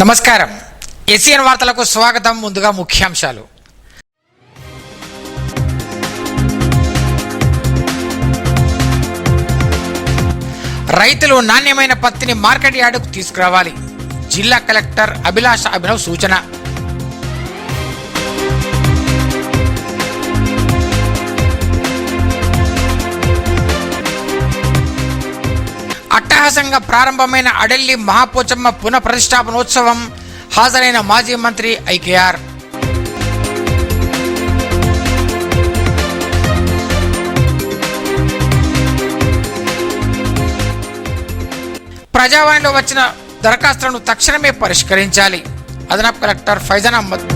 నమస్కారం. ఎస్సీఎన్ వార్తలకు స్వాగతం. ముందుగా ముఖ్యాంశాలు. రైతులు నాణ్యమైన పత్తిని మార్కెట్ యార్డుకు తీసుకురావాలి. జిల్లా కలెక్టర్ అభిలాష అభినవ్ సూచన. అట్టహాసంగా ప్రారంభమైన అడెల్లి మహాపోచమ్మ పునః ప్రతిష్టాపనోత్సవం. హాజరైన మాజీ మంత్రి ఐకేఆర్. ప్రజావాణిలో వచ్చిన దరఖాస్తులను తక్షణమే పరిష్కరించాలి. అదనపు కలెక్టర్ ఫైజాన్ అహ్మద్.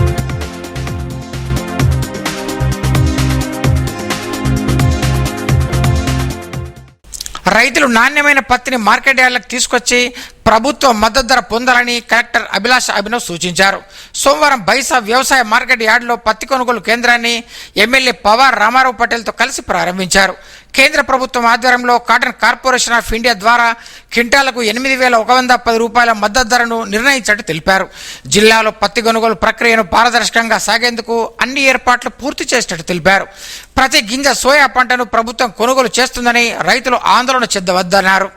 రైతులు నాణ్యమైన పత్తిని మార్కెట్ యార్డులకు తీసుకొచ్చి ప్రభుత్వ మద్దతు ధర పొందాలని కలెక్టర్ అభిలాష అభినవ్ సూచించారు. సోమవారం బైసా వ్యవసాయ మార్కెట్ యార్డులో పత్తి కొనుగోలు కేంద్రాన్ని ఎమ్మెల్యే పవార్ రామారావు పటేల్తో కలిసి ప్రారంభించారు. కేంద్ర ప్రభుత్వం ఆధ్వర్యంలో కాటన్ కార్పొరేషన్ ఆఫ్ ఇండియా ద్వారా క్వింటాలకు 8,110 రూపాయల మద్దతు ధరను నిర్ణయించినట్టు తెలిపారు. జిల్లాలో పత్తి కొనుగోలు ప్రక్రియను పారదర్శకంగా సాగేందుకు అన్ని ఏర్పాట్లు పూర్తి చేసినట్టు తెలిపారు. ప్రతి గింజ సోయా పంటను ప్రభుత్వం కొనుగోలు చేస్తుందని రైతులు ఆందోళన చెందవద్దన్నారు.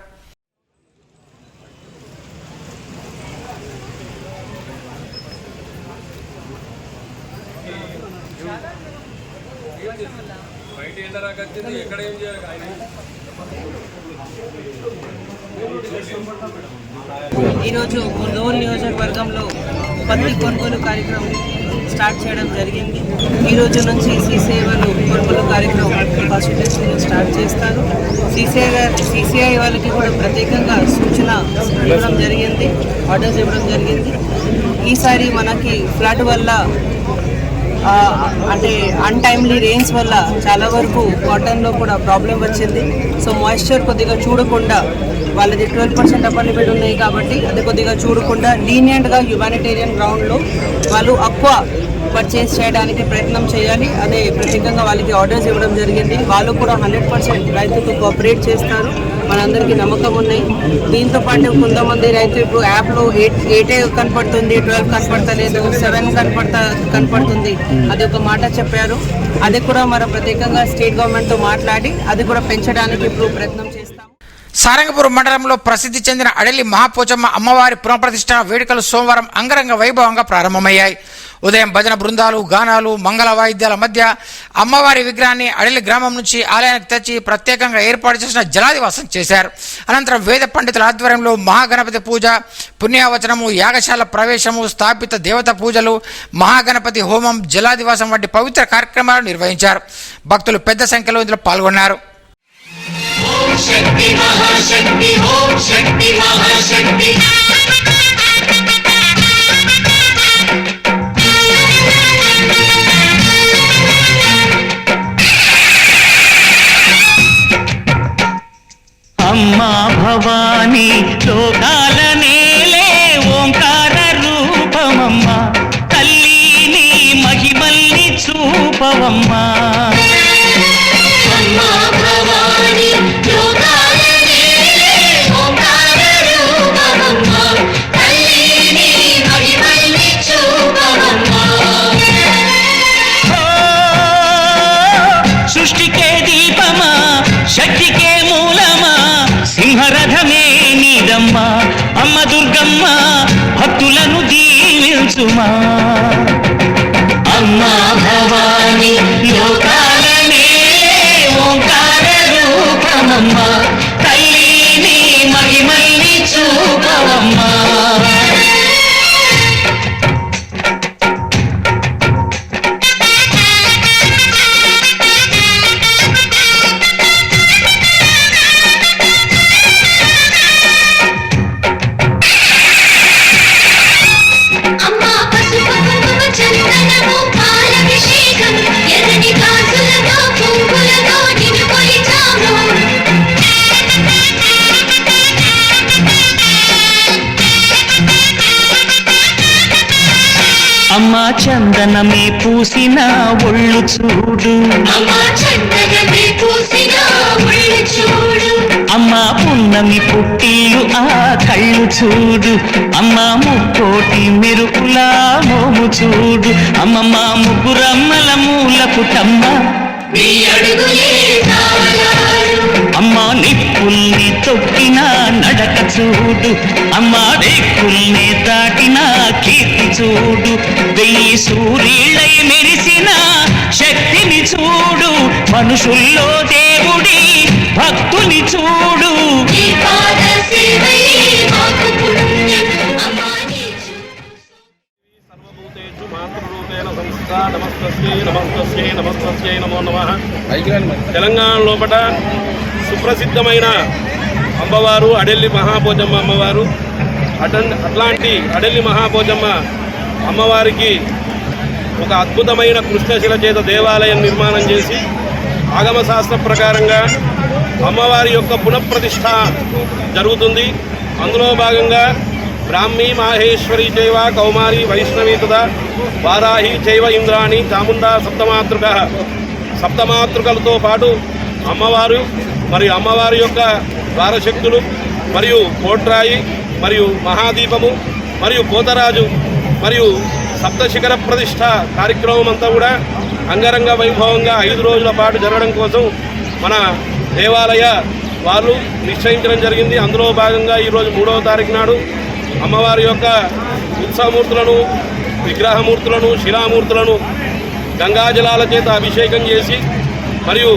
ఈరోజు ముదోల్ నియోజకవర్గంలో పత్తి కొనుగోలు కార్యక్రమం స్టార్ట్ చేయడం జరిగింది. ఈ రోజు నుంచి సీసీఐ కొనుగోలు కార్యక్రమం ఫస్ట్ డేస్ స్టార్ట్ చేస్తారు. సీసీఐ వాళ్ళకి కూడా ప్రత్యేకంగా సూచన ఇవ్వడం జరిగింది, ఆర్డర్స్ ఇవ్వడం జరిగింది. ఈసారి మనకి ఫ్లడ్ వల్ల అంటే అన్టైమ్లీ రెయిన్స్ వల్ల చాలా వరకు కాటన్లో కూడా ప్రాబ్లం వచ్చింది. సో మాయిశ్చర్ కొద్దిగా చూడకుండా, వాళ్ళది 12% అప్పర్ లిమిట్ ఉన్నాయి కాబట్టి అది కొద్దిగా చూడకుండా లీనియంట్గా హ్యుమానిటేరియన్ గ్రౌండ్లో వాళ్ళు ఎక్కువ పర్చేస్ చేయడానికి ప్రయత్నం చేయాలి. అదే ప్రత్యేకంగా వాళ్ళకి ఆర్డర్స్ ఇవ్వడం జరిగింది. వాళ్ళు కూడా 100% రైతులతో కోఆపరేట్ చేస్తారు, మనందరికీ నమ్మకం ఉన్నాయి. దీంతో పాటు కొంతమంది రైతులు ఇప్పుడు యాప్లో 8 కనపడుతుంది, 12 కనపడతలేదు, 7 కనపడుతుంది, అది ఒక మాట చెప్పారు. అది కూడా మనం ప్రత్యేకంగా స్టేట్ గవర్నమెంట్తో మాట్లాడి అది కూడా పెంచడానికి ఇప్పుడు ప్రయత్నం చేస్తాం. సారంగపూర్ మండలంలో ప్రసిద్ధి చెందిన అడెల్లి మహాపోచమ్మ అమ్మవారి పునఃప్రతిష్ఠ వేడుకలు సోమవారం అంగరంగ వైభవంగా ప్రారంభమయ్యాయి. ఉదయం భజన బృందాలు, గానాలు, మంగళ వాయిద్యాల మధ్య అమ్మవారి విగ్రహాన్ని అడెల్లి గ్రామం నుంచి ఆలయానికి తెచ్చి ప్రత్యేకంగా ఏర్పాటు చేసిన జలాదివాసం చేశారు. అనంతరం వేద పండితుల ఆధ్వర్యంలో మహాగణపతి పూజ, పుణ్యావచనము, యాగశాల ప్రవేశము, స్థాపిత దేవత పూజలు, మహాగణపతి హోమం, జలాదివాసం వంటి పవిత్ర కార్యక్రమాలు నిర్వహించారు. భక్తులు పెద్ద సంఖ్యలో ఇందులో పాల్గొన్నారు. శక్తి మహాశక్తి ఓం శక్తి మహాశక్తి అమ్మా భవానీ లోకాల నేలే ఓంకార రూపమమ్మ, తల్లి నీ మహిమల్ని చూపవమ్మా. సృష్టికే దీపమా, శక్తికే మూలమా, సింహరథమే నీదమ్మా. అమ్మ దుర్గమ్మ భక్తులను దీవించుమా. అమ్మా భవానీ లోకాల నేలే ఓంకార రూపమమ్మ, తల్లి నీ మహిమల్ని చూపవమ్మా. అమ్మా చందనమే పూసిన ఒళ్ళు చూడు, అమ్మా చందనమే పూసిన ఒళ్ళు చూడు, అమ్మా పున్నమి పుట్టిల్లు ఆ కళ్ళు చూడు, అమ్మా ముక్కోటి మెరుపులా మోము చూడు, అమ్మమ్మ ముగ్గురమ్మల మూల పుటమ్మ, నీ అడుగులే తాళాలు, అమ్మా నిప్పుల్ని తొక్కిన నడక చూడు, అమ్మా రేకుల్ని దాటిన కీర్తి చూడు, 1000 సూర్యులై మెరిసిన శక్తిని చూడు, మనుషుల్లో దేవుడి భక్తుని చూడు. నీ పాద సేవయే మాకు పుణ్యం, అమ్మా నీ సర్వభూతేషు మాతృరూపేణ సంస్థా నమస్తస్యై నమస్తస్యై నమస్తస్యై నమో నమః. తెలంగాణ లోపల సుప్రసిద్ధమైన అమ్మవారు అడెల్లి మహాపోచమ్మ అమ్మవారు. అట్లాంటి అడెల్లి మహాపోచమ్మ అమ్మవారికి ఒక అద్భుతమైన కృష్ణశిల చేత దేవాలయం నిర్మాణం చేసి ఆగమ శాస్త్ర ప్రకారంగా అమ్మవారి యొక్క పునఃప్రతిష్ఠ జరుగుతుంది. అందులో భాగంగా బ్రాహ్మీ మాహేశ్వరి చైవ కౌమారి వైష్ణవి తదా వారాహి చైవ ఇంద్రాణి చాముండా సప్తమాతృకలతో పాటు అమ్మవారు మరియు అమ్మవారి యొక్క ద్వారశక్తులు మరియు కోట్రాయి మరియు మహాదీపము మరియు పోతరాజు మరియు సప్తశిఖర ప్రతిష్ఠ కార్యక్రమం అంతా కూడా అంగరంగ వైభవంగా 5 రోజుల పాటు జరగడం కోసం మన దేవాలయ వారు నిశ్చయించడం జరిగింది. అందులో భాగంగా ఈరోజు 3వ తారీఖు నాడు అమ్మవారి యొక్క ఉత్సవమూర్తులను, విగ్రహమూర్తులను, శిలామూర్తులను గంగాజలాల చేత అభిషేకం చేసి మరియు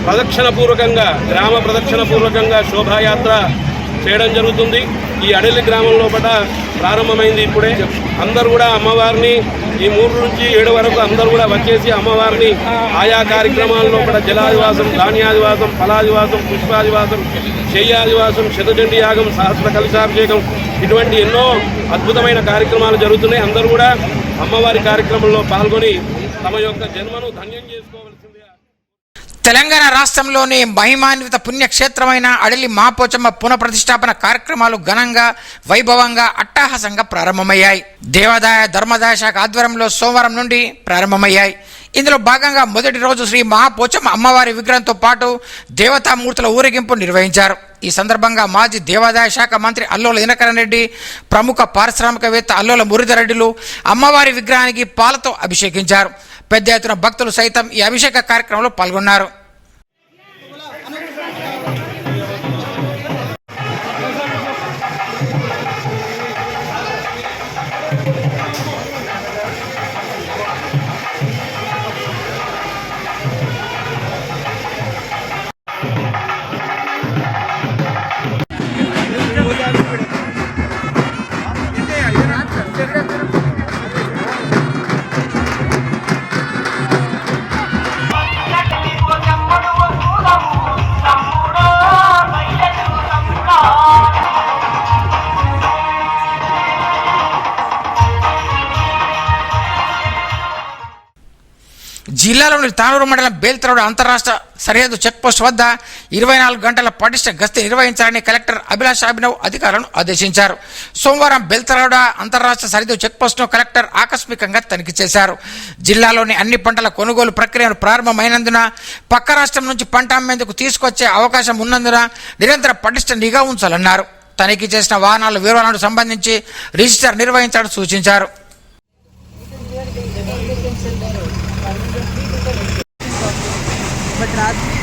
ప్రదక్షిణపూర్వకంగా గ్రామ ప్రదక్షిణపూర్వకంగా శోభాయాత్ర చేయడం జరుగుతుంది. ఈ అడెల్లి గ్రామం లోపల ప్రారంభమైంది ఇప్పుడే. అందరూ కూడా అమ్మవారిని ఈ 3 నుంచి 7 వరకు అందరూ కూడా వచ్చేసి అమ్మవారిని ఆయా కార్యక్రమాల లోపల జలాదివాసం, ధాన్యాదివాసం, ఫలాదివాసం, పుష్పాదివాసం, శయ్యాదివాసం, శతచండీ యాగం, సహస్ర కలశాభిషేకం ఇటువంటి ఎన్నో అద్భుతమైన కార్యక్రమాలు జరుగుతున్నాయి. అందరూ కూడా అమ్మవారి కార్యక్రమంలో పాల్గొని తమ యొక్క జన్మను ధన్యం చేసుకోవాల్సిందిగా. తెలంగాణ రాష్ట్రంలోని మహిమాన్విత పుణ్యక్షేత్రమైన అడెల్లి మహాపోచమ్మ పునఃప్రతిష్టాపన కార్యక్రమాలు ఘనంగా, వైభవంగా, అట్టహాసంగా ప్రారంభమయ్యాయి. దేవాదాయ ధర్మాదాయ శాఖ ఆధ్వర్యంలో సోమవారం నుండి ప్రారంభమయ్యాయి. ఇందులో భాగంగా మొదటి రోజు శ్రీ మహాపోచమ్మ అమ్మవారి విగ్రహంతో పాటు దేవతామూర్తుల ఊరేగింపు నిర్వహించారు. ఈ సందర్భంగా మాజీ దేవాదాయ శాఖ మంత్రి అల్లోల దినకరన్ రెడ్డి, ప్రముఖ పారిశ్రామికవేత్త అల్లోల మురళీధర్రెడ్డిలు అమ్మవారి విగ్రహానికి పాలతో అభిషేకించారు. పెద్ద ఎత్తున భక్తులు సైతం ఈ అభిషేక కార్యక్రమంలో పాల్గొన్నారు. జిల్లాలోని తానూరు మండలం బేల్తరోడ్ అంతర్రాష్ట్ర సరిహద్దు చెక్పోస్ట్ వద్ద 24 గంటల పటిష్ట గస్తీ నిర్వహించాలని కలెక్టర్ అభిలాష్ అభినవ్ అధికారులను ఆదేశించారు. సోమవారం బేల్తరోడ్ అంతర్రాష్ట్ర సరిహద్దు చెక్పోస్ట్ను కలెక్టర్ ఆకస్మికంగా తనిఖీ చేశారు. జిల్లాలోని అన్ని పంటల కొనుగోలు ప్రక్రియను ప్రారంభమైనందున పక్క రాష్ట్రం నుంచి పంట అమ్మేందుకు తీసుకొచ్చే అవకాశం ఉన్నందున నిరంతర పటిష్ట నిఘా ఉంచాలన్నారు. తనిఖీ చేసిన వాహనాల వివరాలకు సంబంధించి రిజిస్టర్ నిర్వహించాలని సూచించారు. బట్ రాత్రి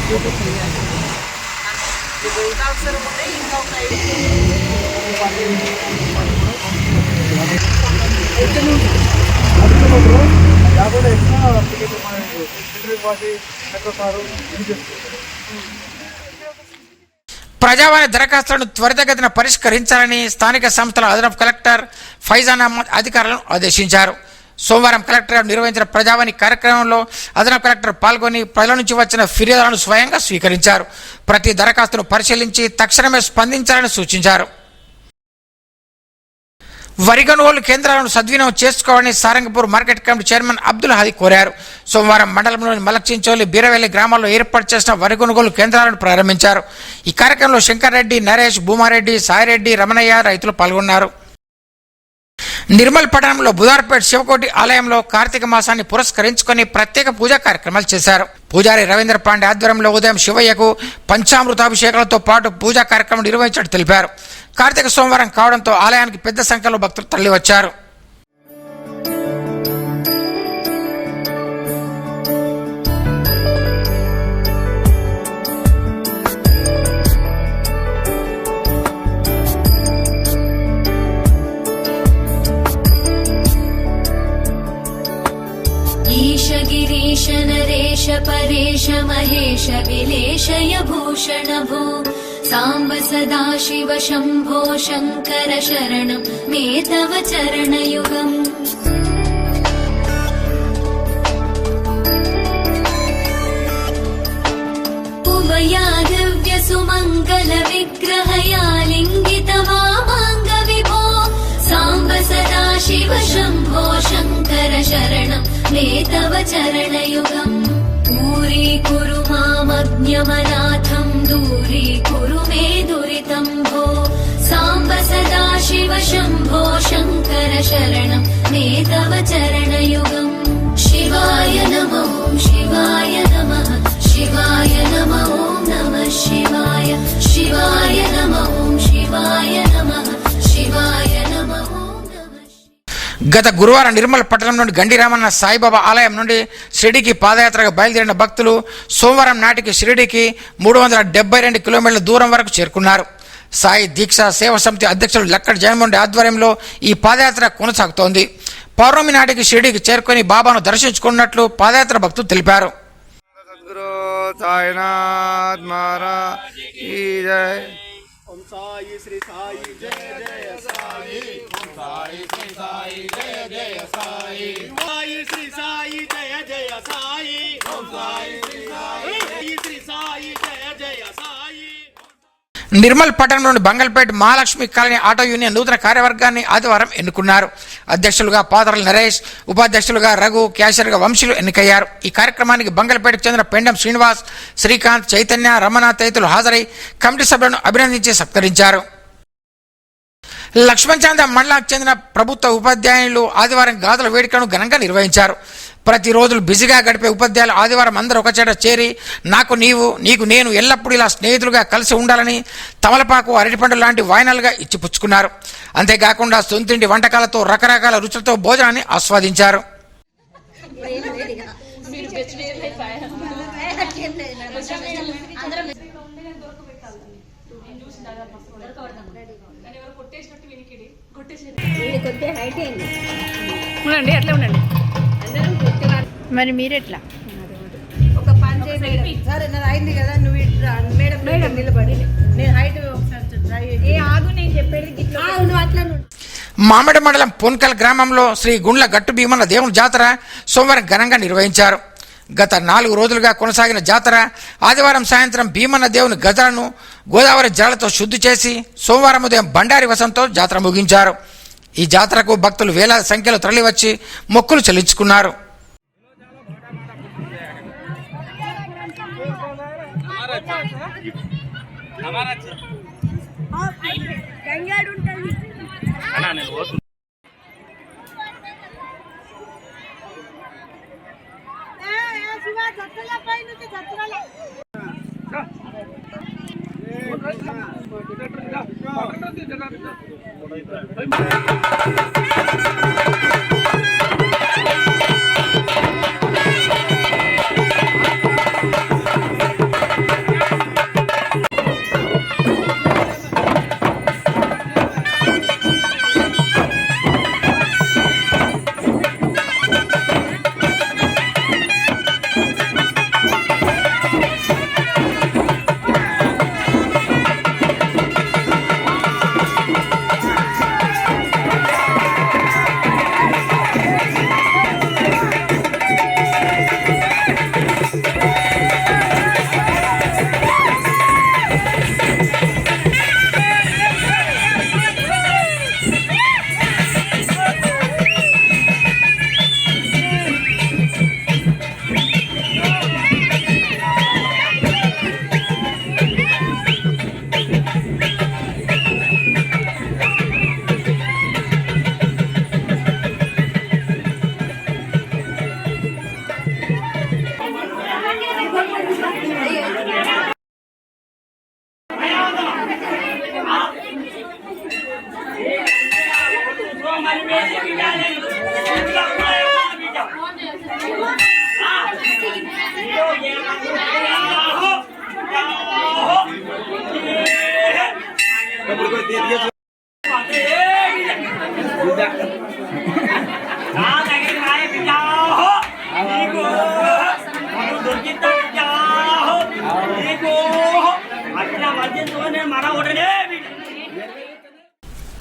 డ్యూటీ చేయాలి. మీకు ఇంకా అవసరం ఉంటే ఇంకా ఒక 5 ప్రజావాణి దరఖాస్తులను త్వరితగతిన పరిష్కరించాలని స్థానిక సంస్థల అదనపు కలెక్టర్ ఫైజాన్ అహ్మద్ అధికారులను ఆదేశించారు. సోమవారం కలెక్టర్ నిర్వహించిన ప్రజావాణి కార్యక్రమంలో అదనపు కలెక్టర్ పాల్గొని ప్రజల నుంచి వచ్చిన ఫిర్యాదులను స్వయంగా స్వీకరించారు. ప్రతి దరఖాస్తును పరిశీలించి తక్షణమే స్పందించాలని సూచించారు. వరి కొనుగోలు కేంద్రాలను సద్వినియోగం చేసుకోవాలని Sarangapur market committee chairman Abdul Hadi కోరారు. సోమవారం మండలంలోని మలక్చించోలి, బీరవెల్లి గ్రామాల్లో ఏర్పాటు చేసిన వరి కొనుగోలు కేంద్రాలను ప్రారంభించారు. ఈ కార్యక్రమంలో శంకర్ రెడ్డి, నరేష్, భూమారెడ్డి, సాయిరెడ్డి, రమణయ్య రైతులు పాల్గొన్నారు. నిర్మల్ పట్టణంలో బుధార్పేట్ శివకోటి ఆలయంలో కార్తీక మాసాన్ని పురస్కరించుకొని ప్రత్యేక పూజా కార్యక్రమాలు చేశారు. పూజారి రవీంద్ర పాండే ఆధ్వర్యంలో ఉదయం శివయ్యకు పంచామృతాభిషేకాలతో పాటు పూజా కార్యక్రమం నిర్వహించినట్టు తెలిపారు. కార్తీక సోమవారం కావడంతో ఆలయానికి పెద్ద సంఖ్యలో భక్తులు తరలివచ్చారు. ईश गिरीश नरेश परेश महेश विलेशय भूषण भो साम्ब सदा शिव शम्भो शङ्कर शरणं मे तव चरणयुगम् उमया दिव्य सुमङ्गल विग्रहया लिङ्गित वामाङ्ग विभो साम्ब सदा शिव शम्भो शङ्कर शरणं मे तव चरणयुगम् दूरीकुरु मामज्ञमनाथं दूरीकुरु मे दुरितं भो साम्ब सदा शिव शम्भो शङ्कर शरणं मे तव चरणयुगम् शिवाय नमो शिवाय नमः शिवाय नमो नमः शिवाय शिवाय नमो शिवाय नमः शिवाय नमो గత గురువారం నిర్మల్ పట్టణం నుండి గండిరామన్న సాయిబాబా ఆలయం నుండి షిరిడీకి పాదయాత్రగా బయలుదేరిన భక్తులు సోమవారం నాటికి షిరిడీకి 372 కిలోమీటర్ల దూరం వరకు చేరుకున్నారు. సాయి దీక్ష సేవ సమితి అధ్యక్షులు లక్కడి జయమోహన్ ఆధ్వర్యంలో ఈ పాదయాత్ర కొనసాగుతోంది. పౌర్ణమి నాటికి షిరిడీకి చేరుకొని బాబాను దర్శించుకున్నట్లు పాదయాత్ర భక్తులు తెలిపారు. సాయినాథ్ మహారాజ్ కీ జై. ఓం సాయి శ్రీ సాయి జయ జయ సాయి ఓం సాయి శ్రీ సాయి జయ జయ సాయి సాయి శ్రీ సాయి జయ జయ సాయి ఓం సాయి శ్రీ సాయి జయ జయ సాయి. నిర్మల్ పట్టణంలోని బంగల్పేట్ మహాలక్ష్మి కాలనీ ఆటో యూనియన్ నూతన కార్యవర్గాన్ని ఆదివారం ఎన్నుకున్నారు. అధ్యక్షులుగా పాత్రల నరేష్, ఉపాధ్యక్షులుగా రఘు, క్యాషియర్గా వంశీలు ఎన్నికయ్యారు. ఈ కార్యక్రమానికి బంగల్పేటకు చెందిన పెండం శ్రీనివాస్, శ్రీకాంత్, చైతన్య, రమణ తదితరులు హాజరై కమిటీ సభ్యులను అభినందించి సత్కరించారు. లక్ష్మణచాంద మండలానికి చెందిన ప్రభుత్వ ఉపాధ్యాయులు ఆదివారం గాజుల వేడుకలను ఘనంగా నిర్వహించారు. ప్రతిరోజు బిజీగా గడిపే ఉపాధ్యాయులు ఆదివారం అందరూ ఒకచేట చేరి నాకు నీవు నీకు నేను ఎల్లప్పుడూ ఇలా స్నేహితులుగా కలిసి ఉండాలని తమలపాకు, అరటిపండు లాంటి వాయినాలుగా ఇచ్చిపుచ్చుకున్నారు. అంతేకాకుండా సొంతింటి వంటకాలతో రకరకాల రుచులతో భోజనాన్ని ఆస్వాదించారు. ఉండండి అట్లా ఉండండి. మరి మీరెట్లా ఒక పని చేయండి సరే నాది అయింది కదా నువ్వు ఇట్లా మేడం మేడం నిలబడి నేను హైట్ ఒకసారి ట్రై ఏ ఆగు నేను చెప్పేది గిట్లా నువ్వు అట్లా మామిడి మండలం పొన్కల్ గ్రామంలో శ్రీ గుండ్ల గట్టు భీమన్న దేవుని జాతర సోమవారం ఘనంగా నిర్వహించారు. గత 4 రోజులుగా కొనసాగిన జాతర ఆదివారం సాయంత్రం భీమన్న దేవుని గజలను గోదావరి జలాలతో శుద్ధి చేసి సోమవారం ఉదయం బండారి వసంతో జాతర ముగించారు. ఈ జాతరకు భక్తులు వేలాది సంఖ్యలో తరలివచ్చి మొక్కులు చెల్లించుకున్నారు.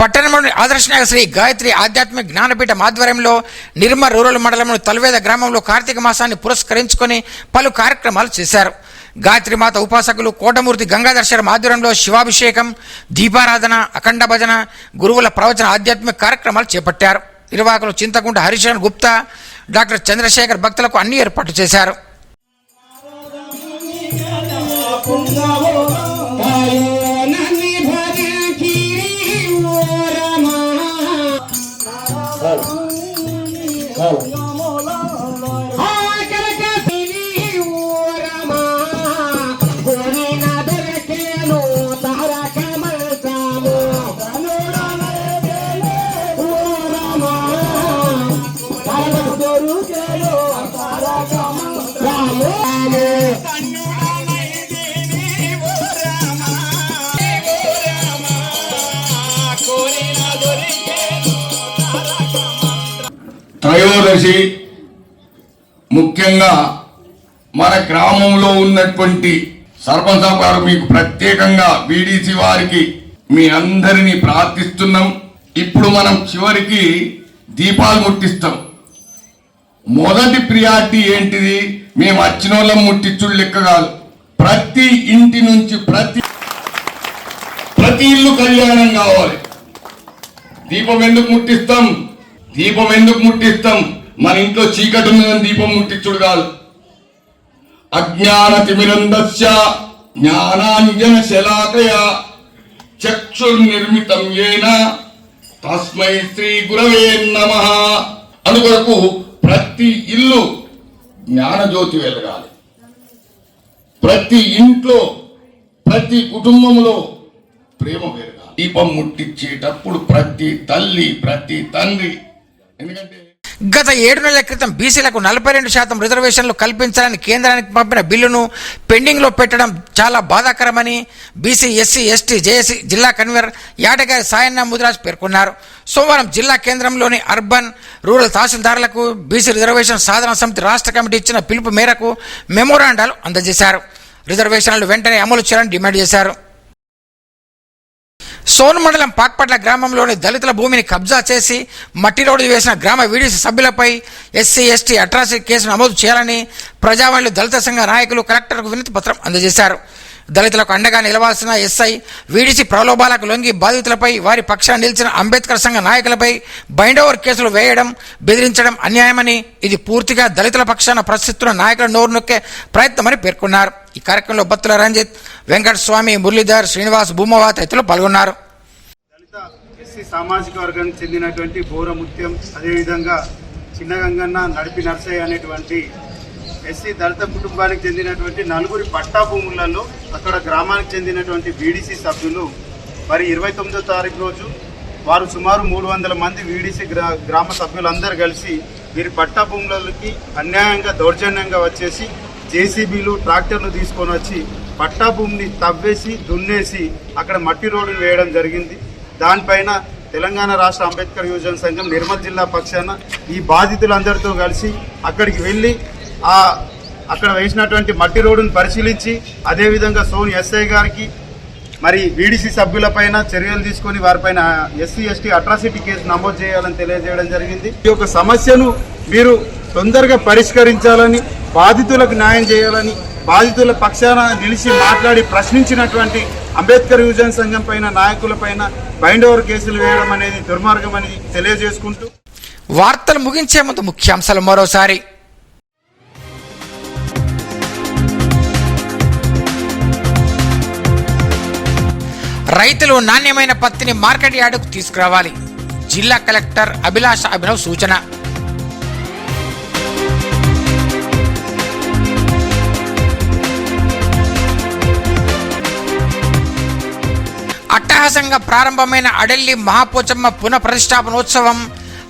పట్టణంలోని ఆదర్శనగర్ శ్రీ గాయత్రి ఆధ్యాత్మిక జ్ఞానపీఠం ఆధ్వర్యంలో నిర్మల్ రూరల్ మండలంలోని తల్వేద గ్రామంలో కార్తీక మాసాన్ని పురస్కరించుకొని పలు కార్యక్రమాలు చేశారు. గాయత్రిమాత ఉపాసకులు కోటమూర్తి గంగాధర్ శర్మ ఆధ్వర్యంలో శివాభిషేకం, దీపారాధన, అఖండ భజన, గురువుల ప్రవచన ఆధ్యాత్మిక కార్యక్రమాలు చేపట్టారు. నిర్వాహకులు చింతకుంట హరిశరణ్ గుప్తా, డాక్టర్ చంద్రశేఖర్ భక్తులకు అన్ని ఏర్పాట్లు చేశారు. త్రయోదశి ముఖ్యంగా మన గ్రామంలో ఉన్నటువంటి సర్పంచ్ గారు మీకు ప్రత్యేకంగా బీడీసీ వారికి మీ అందరినీ ప్రార్థిస్తున్నాం. ఇప్పుడు మనం చివరికి దీపాలు ముట్టిస్తాం. మొదటి ప్రియారిటీ ఏంటిది? మేము వచ్చిన వాళ్ళం ముట్టించుడు లెక్క కాదు. ప్రతి ఇంటి నుంచి ప్రతి ఇల్లు కళ్యాణం కావాలి. దీపం ఎందుకు ముట్టిస్తాం? మన ఇంట్లో చీకటి ఉన్నదని దీపం ముట్టించుడు కాదు. అజ్ఞాన తిమిరందస్య జ్ఞానాంజన శలాకయ చక్షుర్నిర్మితం యేన తస్మై శ్రీ గురవే నమః. అందుకొరకు ప్రతి ఇల్లు జ్ఞానజ్యోతి వెలగాలి. ప్రతి ఇంట్లో ప్రతి కుటుంబంలో ప్రేమ పెరగాలి. దీపం ముట్టించేటప్పుడు ప్రతి తల్లి ప్రతి తండ్రి, ఎందుకంటే గత 7 నెలల క్రితం బీసీలకు 42% రిజర్వేషన్లు కల్పించాలని కేంద్రానికి పంపిన బిల్లును పెండింగ్లో పెట్టడం చాలా బాధాకరమని బీసీ ఎస్సీ ఎస్టీ జేఏసీ జిల్లా కన్వీనర్ యాటగారి సాయన్న ముదిరాజ్ పేర్కొన్నారు. సోమవారం జిల్లా కేంద్రంలోని అర్బన్ రూరల్ తహసీల్దారులకు బీసీ రిజర్వేషన్ సాధన సమితి రాష్ట్ర కమిటీ ఇచ్చిన పిలుపు మేరకు మెమోరాండాలు అందజేశారు. రిజర్వేషన్లు వెంటనే అమలు చేయాలని డిమాండ్ చేశారు. సోన్ మండలం పాక్పట్ల గ్రామంలోని దళితుల భూమిని కబ్జా చేసి మట్టి రోడ్డు వేసిన గ్రామ వీడీసీ సభ్యులపై ఎస్సీ ఎస్టీ అట్రాసిటీ కేసు నమోదు చేయాలని ప్రజావాణిలో దళిత సంఘ నాయకులు కలెక్టర్కు వినతి పత్రం అందజేశారు. దళితులకు అండగా నిలవాల్సిన ఎస్ఐ వీడీసీ ప్రలోభాలకు లొంగి బాధితులపై వారి పక్షాన నిలిచిన అంబేద్కర్ సంఘ నాయకులపై బైండోవర్ కేసులు వేయడం, బెదిరించడం అన్యాయమని, ఇది పూర్తిగా దళితుల పక్షాన ప్రశ్నిస్తున్న నాయకుల నోరు నొక్కే ప్రయత్నమని పేర్కొన్నారు. ఈ కార్యక్రమంలో బత్తుల రంజిత్, వెంకటస్వామి, మురళీధర్, శ్రీనివాస్, భూమవా తదితరులు పాల్గొన్నారు. దళిత ఎస్సీ సామాజిక వర్గానికి చెందినటువంటి బోర ముత్యం, అదేవిధంగా చిన్న గంగన్న, నడిపి నర్సయ్య అనేటువంటి ఎస్సీ దళిత కుటుంబానికి చెందినటువంటి 4 పట్టా భూములలో అక్కడ గ్రామానికి చెందినటువంటి బీడీసీ సభ్యులు మరి 29వ తారీఖు రోజు వారు సుమారు 300 మంది వీడీసీ గ్రామ సభ్యులందరూ కలిసి వీరి పట్టా భూములకి అన్యాయంగా దౌర్జన్యంగా వచ్చేసి జేసీబీలు, ట్రాక్టర్లు తీసుకొని వచ్చి పట్టా భూమిని తవ్వేసి దున్నేసి అక్కడ మట్టి రోడ్డు వేయడం జరిగింది. దానిపైన తెలంగాణ రాష్ట్ర అంబేద్కర్ యువజన సంఘం నిర్మల్ జిల్లా పక్షాన ఈ బాధితులందరితో కలిసి అక్కడికి వెళ్ళి అక్కడ వేసినటువంటి మట్టి రోడ్డును పరిశీలించి అదేవిధంగా సోన్ ఎస్ఐ గారికి మరి వీడీసీ సభ్యులపైన చర్యలు తీసుకొని వారిపైన ఎస్సీ ఎస్టీ అట్రాసిటీ కేసు నమోదు చేయాలని తెలియజేయడం జరిగింది. ఈ యొక్క సమస్యను మీరు తొందరగా పరిష్కరించాలని, బాధితులకు న్యాయం చేయాలని, బాధితుల పక్షాన నిలిచి మాట్లాడి ప్రశ్నించినటువంటి అంబేద్కర్ యువజన సంఘం పైన నాయకులపైన బైండోవర్ కేసులు వేయడం అనేది దుర్మార్గం అని తెలియజేసుకుంటూ వార్తలు ముగించే ముందు ముఖ్యాంశాలు మరోసారి. రైతులు నాణ్యమైన పత్తిని మార్కెట్ యార్డుకు తీసుకురావాలి. జిల్లా కలెక్టర్ అభిలాష అభినవ్ సూచన. అట్టహాసంగా ప్రారంభమైన అడెల్లి మహాపోచమ్మ పునః ప్రతిష్టాపనోత్సవం.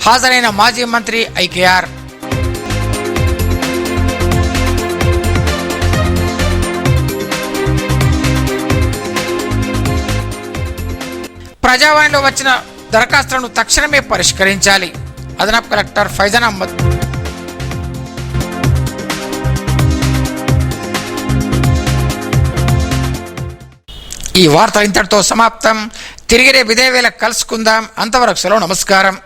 హాజరైన మాజీ మంత్రి ఐకేఆర్. ప్రజావాణిలో వచ్చిన దరఖాస్తులను తక్షణమే పరిష్కరించాలి. అదనపు కలెక్టర్ ఫైజాన్ అహ్మద్. ఈ వార్త ఇంతటితో సమాప్తం. తిరిగి రేపు ఇదే వేళ కలుసుకుందాం. అంతవరకు సెలవు, నమస్కారం.